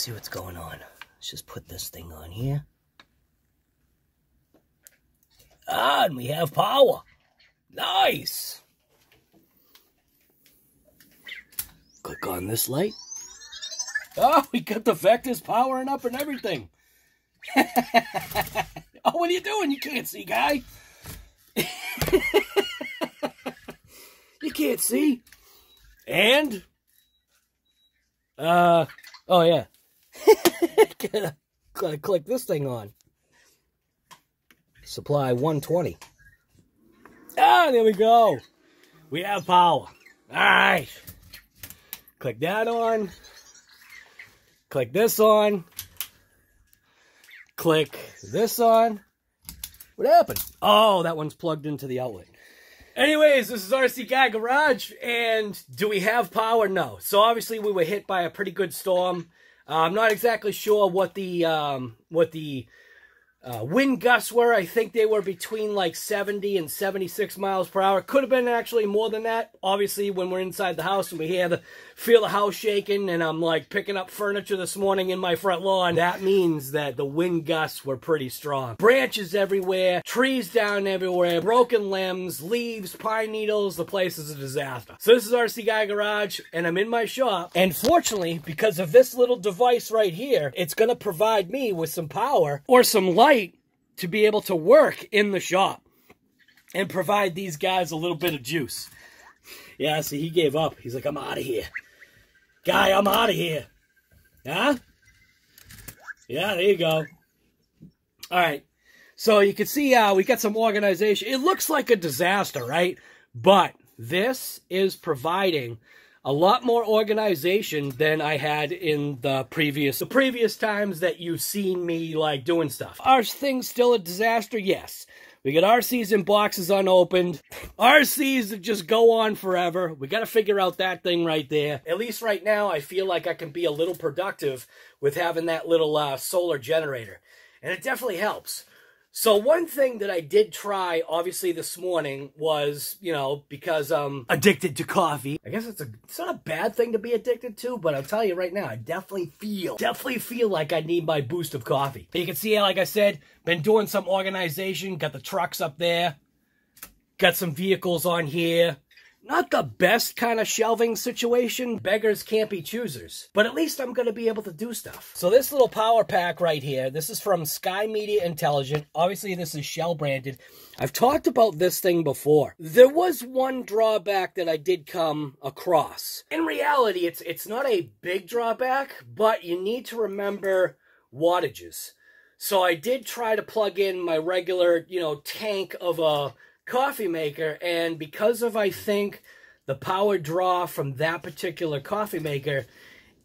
see what's going on. Let's just put this thing on here. Ah, and we have power. Nice. Click on this light. Oh, we got the vectors powering up and everything. Oh, what are you doing? You can't see, guy. You can't see. And oh yeah. Gotta click this thing on. Supply 120. Ah, there we go. We have power. Alright. Click that on. Click this on. Click this on. What happened? Oh, that one's plugged into the outlet. Anyways, this is RC Guy Garage, and do we have power? No. So obviously we were hit by a pretty good storm. I'm not exactly sure what the wind gusts were. I think they were between like 70 and 76 miles per hour. Could have been actually more than that. Obviously, when we're inside the house and we feel the house shaking, and I'm like picking up furniture this morning in my front lawn, that means that the wind gusts were pretty strong. Branches everywhere, trees down everywhere, broken limbs, leaves, pine needles. The place is a disaster. So this is RC Guy Garage, and I'm in my shop. And fortunately, because of this little device right here, it's going to provide me with some power or some light to be able to work in the shop and provide these guys a little bit of juice. Yeah, see, he gave up. He's like, I'm out of here. Guy, I'm out of here. Huh? Yeah, there you go. All right. So you can see we got some organization. It looks like a disaster, right? But this is providing a lot more organization than I had in the previous times that you've seen me like doing stuff. Are things still a disaster? Yes. We got RCs in boxes unopened. RCs that just go on forever. We got to figure out that thing right there. At least right now, I feel like I can be a little productive with having that little solar generator. And it definitely helps. So one thing that I did try, obviously, this morning was, you know, because I'm addicted to coffee. I guess it's not a bad thing to be addicted to, but I'll tell you right now, I definitely feel like I need my boost of coffee. You can see, like I said, been doing some organization, got the trucks up there, got some vehicles on here. Not the best kind of shelving situation. Beggars can't be choosers. But at least I'm going to be able to do stuff. So this little power pack right here, this is from Sky Media Intelligent. Obviously, this is Shell branded. I've talked about this thing before. There was one drawback that I did come across. In reality, it's not a big drawback, but you need to remember wattages. So I did try to plug in my regular, you know, tank of a coffee maker, and because of, I think, the power draw from that particular coffee maker,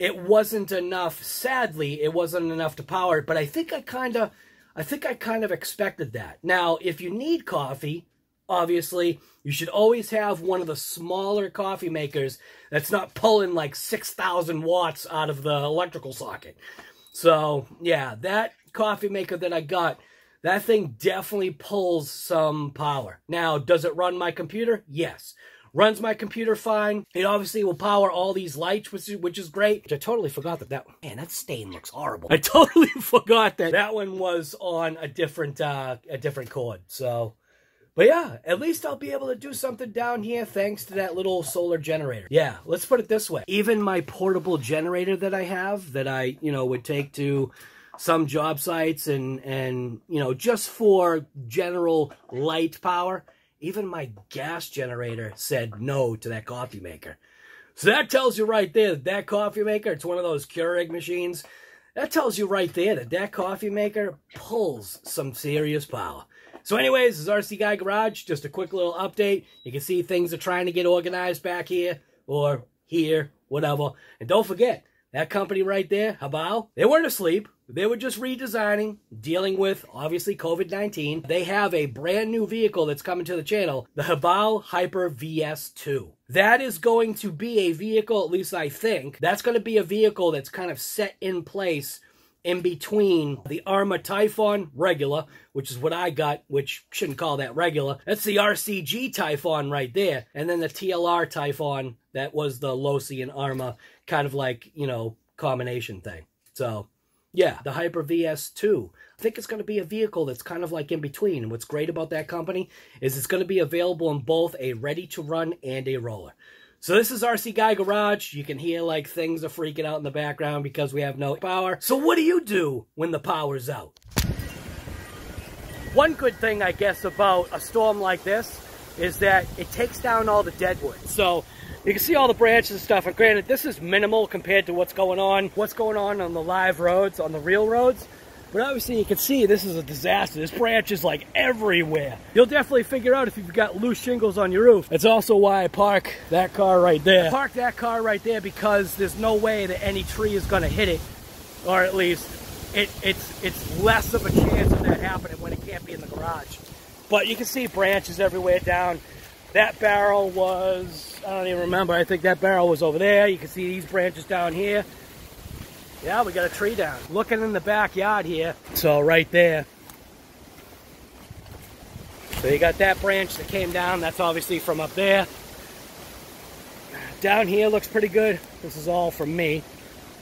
it wasn't enough. Sadly, it wasn't enough to power it, but I think I kind of expected that. Now, if you need coffee, obviously, you should always have one of the smaller coffee makers that's not pulling like 6,000 watts out of the electrical socket. So, yeah, that coffee maker that I got, that thing definitely pulls some power. Now, does it run my computer? Yes. Runs my computer fine. It obviously will power all these lights, which is great. I totally forgot that man, that stain looks horrible. I totally forgot that one was on a different cord. So, but yeah, at least I'll be able to do something down here thanks to that little solar generator. Yeah, let's put it this way. Even my portable generator that I have, that I, you know, would take to some job sites and you know, just for general light power, even my gas generator said no to that coffee maker. So that tells you right there that that coffee maker, it's one of those Keurig machines, that tells you right there that that coffee maker pulls some serious power. So anyways, this is RC Guy Garage, just a quick little update. You can see things are trying to get organized back here, or here, whatever. And don't forget, that company right there, Habao, they weren't asleep. They were just redesigning, dealing with, obviously, COVID-19. They have a brand new vehicle that's coming to the channel, the Habao Hyper VS2. That is going to be a vehicle, at least I think, that's going to be a vehicle that's kind of set in place in between the Arrma Typhon regular, which is what I got, which shouldn't call that regular. That's the RCG Typhon right there. And then the TLR Typhon, that was the Losi and Arrma kind of like, you know, combination thing. So, yeah, the Hyper VS2. I think it's going to be a vehicle that's kind of like in between. And what's great about that company is it's going to be available in both a ready-to-run and a roller. So this is RC Guy Garage. You can hear like things are freaking out in the background because we have no power. So what do you do when the power's out? One good thing, I guess, about a storm like this is that it takes down all the dead wood. So you can see all the branches and stuff. And granted, this is minimal compared to what's going on on the live roads, on the real roads. But obviously you can see this is a disaster. This branch is like everywhere. You'll definitely figure out if you've got loose shingles on your roof. That's also why I park that car right there. I park that car right there because there's no way that any tree is going to hit it. Or at least it's less of a chance of that happening when it can't be in the garage. But you can see branches everywhere down. That barrel was, I don't even remember. I think that barrel was over there. You can see these branches down here. Yeah, we got a tree down. Looking in the backyard here, so right there. So you got that branch that came down. That's obviously from up there. Down here looks pretty good. This is all from me.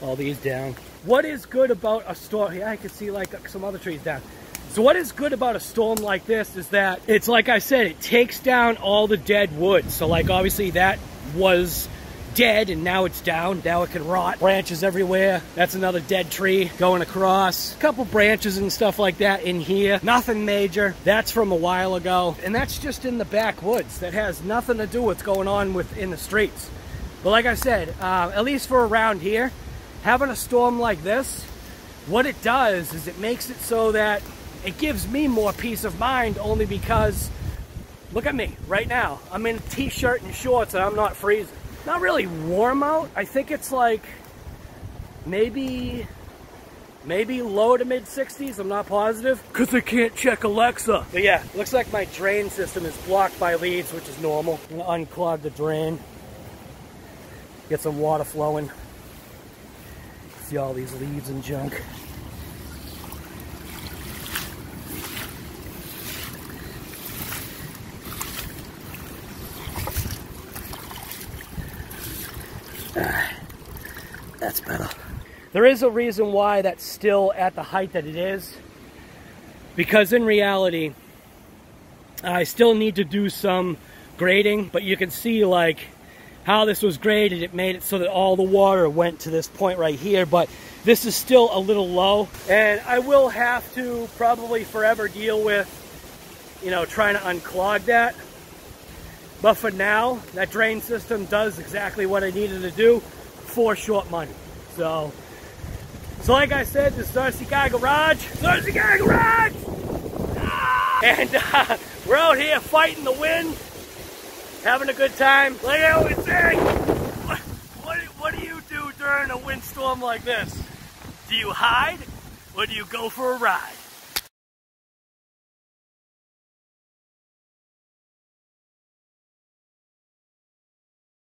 All these down. What is good about a storm? Yeah, I can see like some other trees down. So what is good about a storm like this is that it's like I said, it takes down all the dead wood. So like obviously that was dead and now it's down. Now it can rot. Branches everywhere. That's another dead tree going across. A couple branches and stuff like that in here. Nothing major. That's from a while ago. And that's just in the backwoods. That has nothing to do with what's going on in the streets. But like I said, at least for around here, having a storm like this, what it does is it makes it so that it gives me more peace of mind, only because, look at me right now. I'm in a t-shirt and shorts and I'm not freezing. Not really warm out. I think it's like maybe low to mid 60s. I'm not positive because I can't check Alexa. But yeah, looks like my drain system is blocked by leaves, which is normal. I'm gonna unclog the drain. Get some water flowing. See all these leaves and junk. That's better. There is a reason why that's still at the height that it is, because in reality I still need to do some grading, but you can see like how this was graded. It made it so that all the water went to this point right here, but this is still a little low, and I will have to probably forever deal with, you know, trying to unclog that. But for now, that drain system does exactly what I needed to do for short money. So like I said, this is RC Guy Garage. It's RC Guy Garage! Ah! And we're out here fighting the wind, having a good time. Like I always say, what do you do during a windstorm like this? Do you hide or do you go for a ride?